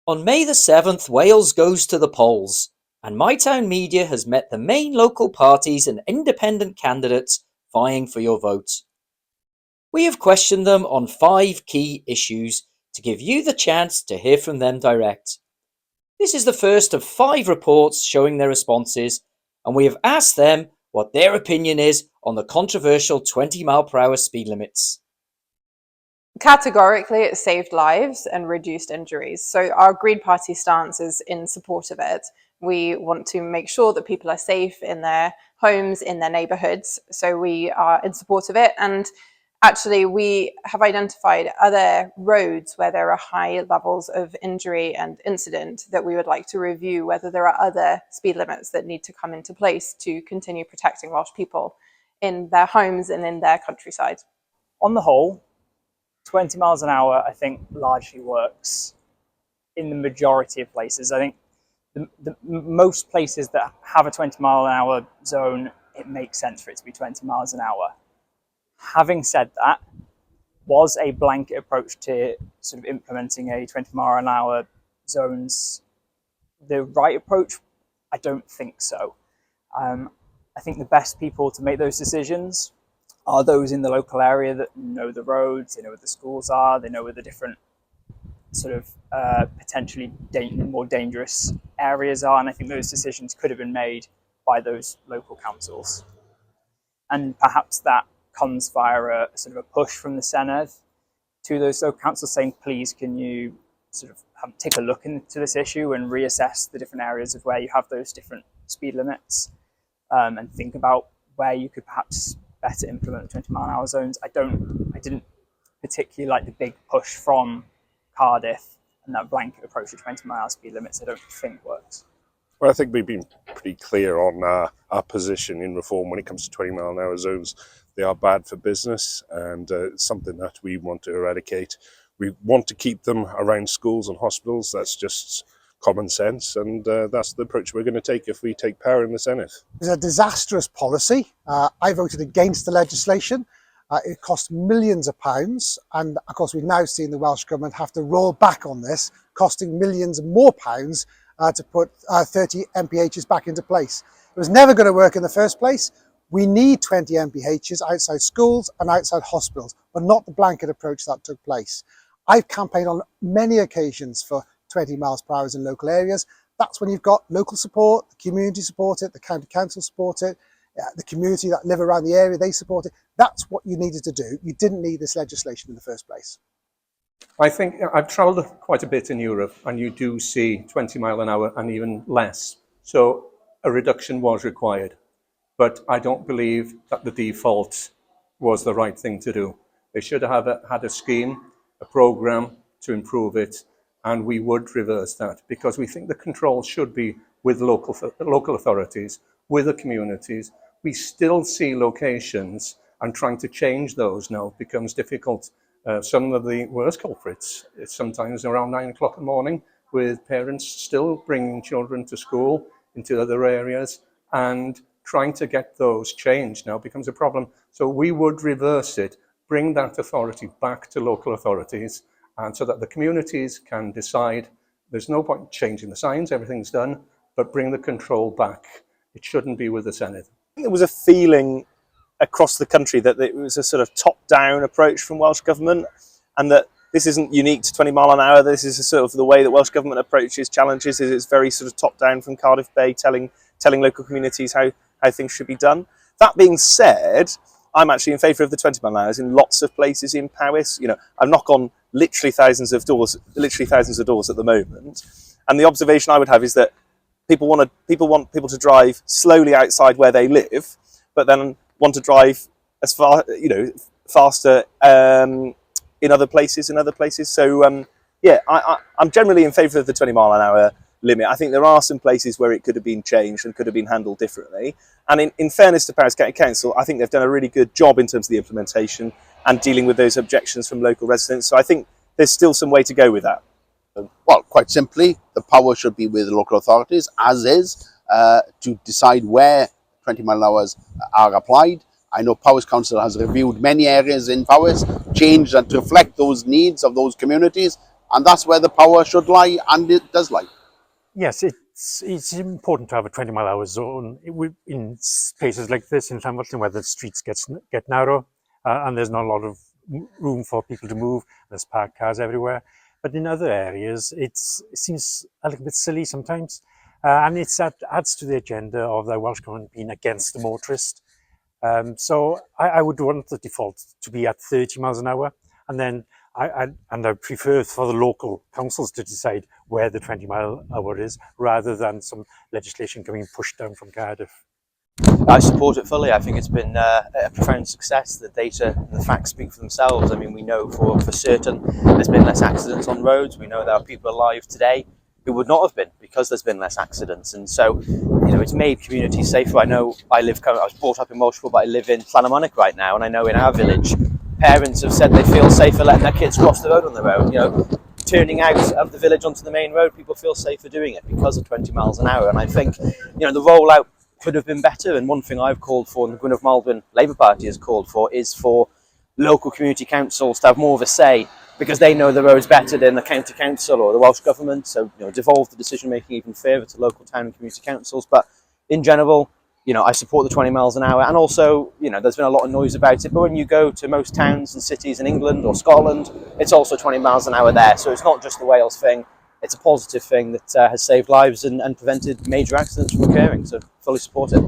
On May the 7th, Wales goes to the polls, and My Town Media has met the main local parties and independent candidates vying for your vote. We have questioned them on 5 key issues to give you the chance to hear from them direct. This is the first of 5 reports showing their responses, and we have asked them what their opinion is on the controversial 20-mile-per-hour speed limits. Categorically, it saved lives and reduced injuries. So our Green Party stance is in support of it. We want to make sure that people are safe in their homes, in their neighbourhoods. So we are in support of it. And actually, we have identified other roads where there are high levels of injury and incident that we would like to review whether there are other speed limits that need to come into place to continue protecting Welsh people in their homes and in their countryside. On the whole, 20 miles an hour, I think, largely works in the majority of places. I think the most places that have a 20 mile an hour zone, it makes sense for it to be 20 miles an hour. Having said that, was a blanket approach to sort of implementing a 20 mile an hour zones the right approach? I don't think so. I think the best people to make those decisions are those in the local area that know the roads, they know where the schools are, they know where the different sort of potentially more dangerous areas are, and I think those decisions could have been made by those local councils. And perhaps that comes via a sort of a push from the Senedd to those local councils saying, please, can you sort of take a look into this issue and reassess the different areas of where you have those different speed limits, and think about where you could perhaps better implement 20 mile an hour zones. I didn't particularly like the big push from Cardiff, and that blanket approach to 20 mile speed limits I don't think works. Well, I think we've been pretty clear on our position in reform when it comes to 20 mile an hour zones. They are bad for business, and it's something that we want to eradicate. We want to keep them around schools and hospitals. That's just common sense, and that's the approach we're going to take if we take power in the Senate. It's a disastrous policy. I voted against the legislation. It cost millions of pounds, and of course we've now seen the Welsh Government have to roll back on this, costing millions more pounds to put 30 MPHs back into place. It was never going to work in the first place. We need 20 MPHs outside schools and outside hospitals, but not the blanket approach that took place. I've campaigned on many occasions for 20 miles per hour in local areas. That's when you've got local support, the community support it, the county council support it, the community that live around the area, they support it. That's what you needed to do. You didn't need this legislation in the first place. I think I've travelled quite a bit in Europe, and you do see 20 mile an hour and even less. So a reduction was required, but I don't believe that the default was the right thing to do. They should have had a scheme, a programme to improve it, and we would reverse that, because we think the control should be with local authorities, with the communities. We still see locations, and trying to change those now becomes difficult. Some of the worst culprits, it's sometimes around 9 o'clock in the morning, with parents still bringing children to school into other areas, and trying to get those changed now becomes a problem. So we would reverse it, bring that authority back to local authorities, and so that the communities can decide. There's no point changing the signs, everything's done, but bring the control back. It shouldn't be with the Senedd. There was a feeling across the country that it was a sort of top-down approach from Welsh Government, and that this isn't unique to 20 mile an hour. This is a sort of the way that Welsh Government approaches challenges. It's very sort of top-down from Cardiff Bay, telling local communities how things should be done. That being said, I'm actually in favour of the 20 mile an hours in lots of places in Powys. You know, I've knocked on literally thousands of doors at the moment, and the observation I would have is that people want people to drive slowly outside where they live, but then want to drive as far, faster in other places. So yeah, I'm generally in favour of the 20 mile an hour limit. I think there are some places where it could have been changed and could have been handled differently. And in fairness to Powys County Council, I think they've done a really good job in terms of the implementation and dealing with those objections from local residents. So I think there's still some way to go with that. Well, quite simply, the power should be with local authorities, as is, to decide where 20 mile an hours are applied. I know Powys Council has reviewed many areas in Powys, changed and to reflect those needs of those communities, and that's where the power should lie, and it does lie. Yes, it's important to have a 20-mile-an-hour zone in places like this in Llanfwrlyn, where the streets get narrow and there's not a lot of room for people to move. There's parked cars everywhere. But in other areas, it seems a little bit silly sometimes. And it adds to the agenda of the Welsh Government being against the motorist. So I would want the default to be at 30 miles an hour. And then I prefer for the local councils to decide where the 20-mile-an-hour is, rather than some legislation coming pushed down from Cardiff. I support it fully. I think it's been a profound success. The data and the facts speak for themselves. I mean, we know for certain there's been less accidents on roads. We know there are people alive today who would not have been because there's been less accidents. And so, it's made communities safer. I know I was brought up in Welshpool, but I live in Llanymonic right now. And I know in our village, parents have said they feel safer letting their kids cross the road on their own. Turning out of the village onto the main road, people feel safer doing it because of 20 miles an hour. And I think, the rollout could have been better. And one thing I've called for, and the Gwynedd Maldwyn Labour Party has called for, is for local community councils to have more of a say, because they know the roads better than the county council or the Welsh Government. So, devolve the decision making even further to local town and community councils. But in general, I support the 20 miles an hour. And also, there's been a lot of noise about it, but when you go to most towns and cities in England or Scotland, it's also 20 miles an hour there. So it's not just the Wales thing. It's a positive thing that has saved lives and prevented major accidents from occurring. So fully support it.